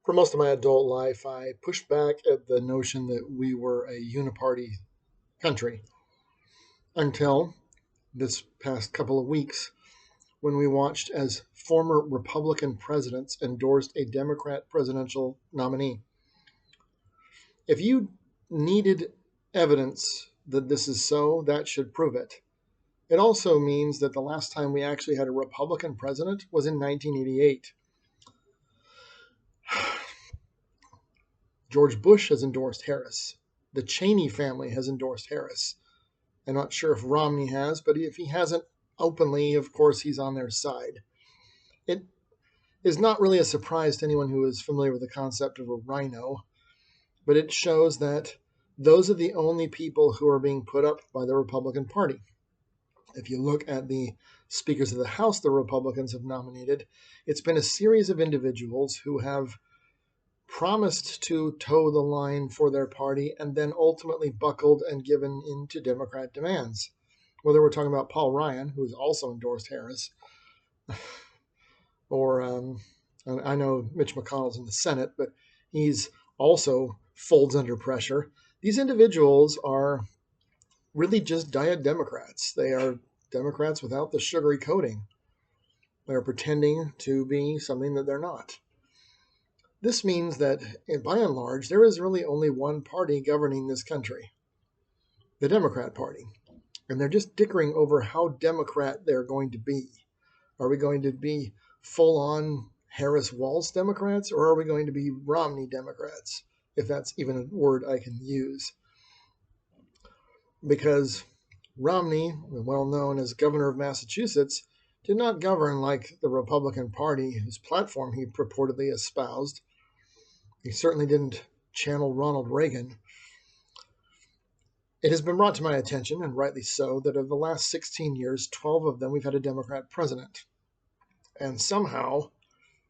For most of my adult life, I pushed back at the notion that we were a uniparty country until this past couple of weeks when we watched as former Republican presidents endorsed a Democrat presidential nominee. If you needed evidence that this is so, that should prove it. It also means that the last time we actually had a Republican president was in 1988. George Bush has endorsed Harris. The Cheney family has endorsed Harris. I'm not sure if Romney has, but if he hasn't openly, of course, he's on their side. It is not really a surprise to anyone who is familiar with the concept of a rhino, but it shows that those are the only people who are being put up by the Republican Party. If you look at the speakers of the House the Republicans have nominated, it's been a series of individuals who have promised to toe the line for their party and then ultimately buckled and given in to Democrat demands. Whether we're talking about Paul Ryan, who has also endorsed Harris, or I know Mitch McConnell's in the Senate, but he's also folds under pressure. These individuals are really just diet Democrats. They are Democrats without the sugary coating. They're pretending to be something that they're not. This means that, by and large, there is really only one party governing this country, the Democrat Party. And they're just dickering over how Democrat they're going to be. Are we going to be full-on Harris-Walz Democrats, or are we going to be Romney Democrats, if that's even a word I can use? Because Romney, well known as governor of Massachusetts, did not govern like the Republican Party, whose platform he purportedly espoused. He certainly didn't channel Ronald Reagan. It has been brought to my attention, and rightly so, that of the last 16 years, 12 of them we've had a Democrat president. And somehow,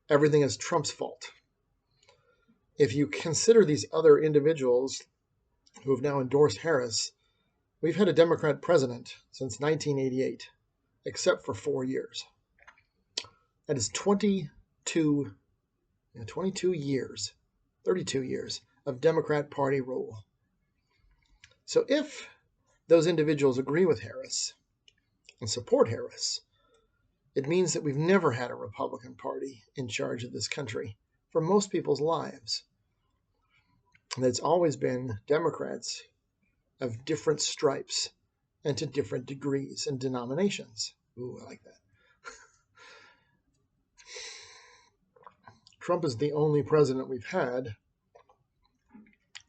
everything is Trump's fault. If you consider these other individuals who have now endorsed Harris, we've had a Democrat president since 1988, except for 4 years. That is 22 years, 32 years of Democrat Party rule. So if those individuals agree with Harris and support Harris, it means that we've never had a Republican Party in charge of this country for most people's lives. And it's always been Democrats of different stripes and to different degrees and denominations. Ooh, I like that. Trump is the only president we've had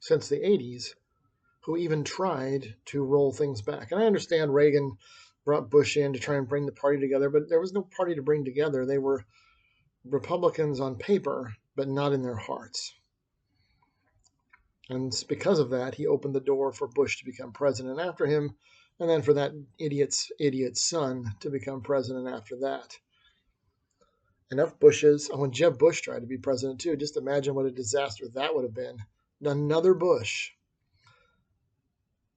since the 80s who even tried to roll things back. And I understand Reagan brought Bush in to try and bring the party together, but there was no party to bring together. They were Republicans on paper, but not in their hearts. And because of that, he opened the door for Bush to become president after him, and then for that idiot's son to become president after that. Enough Bushes. Oh, and Jeb Bush tried to be president too. Just imagine what a disaster that would have been. Another Bush.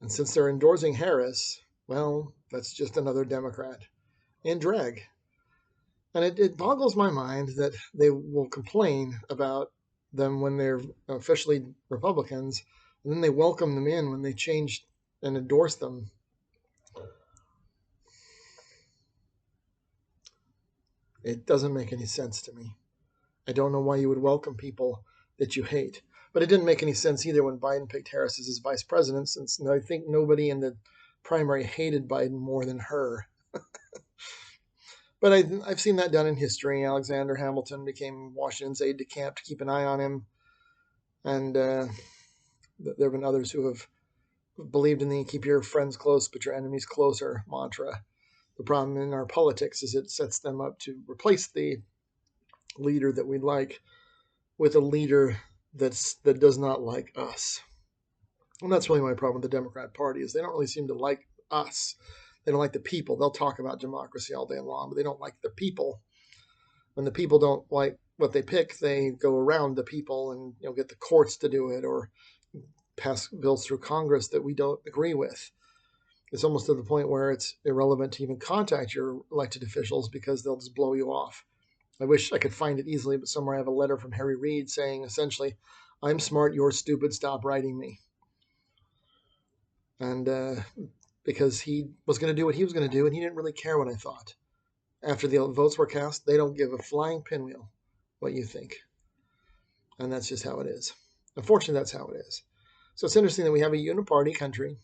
And since they're endorsing Harris, well, that's just another Democrat in drag. And it boggles my mind that they will complain about them when they're officially Republicans, and then they welcome them in when they change and endorse them. It doesn't make any sense to me. I don't know why you would welcome people that you hate. But it didn't make any sense either when Biden picked Harris as his vice president, since I think nobody in the primary hated Biden more than her. But I've seen that done in history. Alexander Hamilton became Washington's aide de camp to keep an eye on him. And there have been others who have believed in the keep your friends close but your enemies closer mantra. The problem in our politics is it sets them up to replace the leader that we like with a leader that does not like us. And that's really my problem with the Democrat Party, is they don't really seem to like us. They don't like the people. They'll talk about democracy all day long, but they don't like the people. When the people don't like what they pick, they go around the people and get the courts to do it or pass bills through Congress that we don't agree with. It's almost to the point where it's irrelevant to even contact your elected officials because they'll just blow you off. I wish I could find it easily, but somewhere I have a letter from Harry Reid saying essentially, I'm smart, you're stupid, stop writing me. And because he was going to do what he was going to do, and he didn't really care what I thought. After the votes were cast, they don't give a flying pinwheel what you think. And that's just how it is. Unfortunately, that's how it is. So it's interesting that we have a uniparty country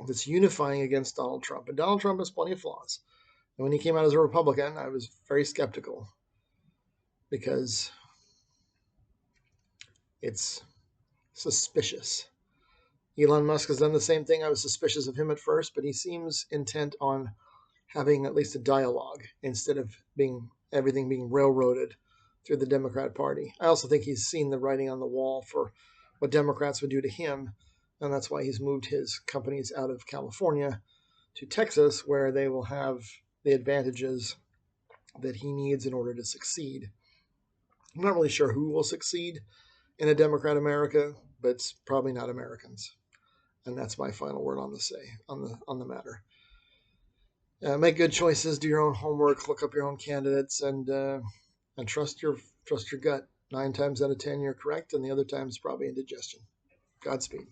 that's unifying against Donald Trump. And Donald Trump has plenty of flaws. And when he came out as a Republican, I was very skeptical because it's suspicious. Elon Musk has done the same thing. I was suspicious of him at first, but he seems intent on having at least a dialogue instead of everything being railroaded through the Democrat Party. I also think he's seen the writing on the wall for what Democrats would do to him, and that's why he's moved his companies out of California to Texas, where they will have the advantages that he needs in order to succeed. I'm not really sure who will succeed in a Democrat America, but it's probably not Americans. And that's my final word on the matter. Make good choices, do your own homework, look up your own candidates, and trust your gut. 9 times out of 10, you're correct, and the other times probably indigestion. Godspeed.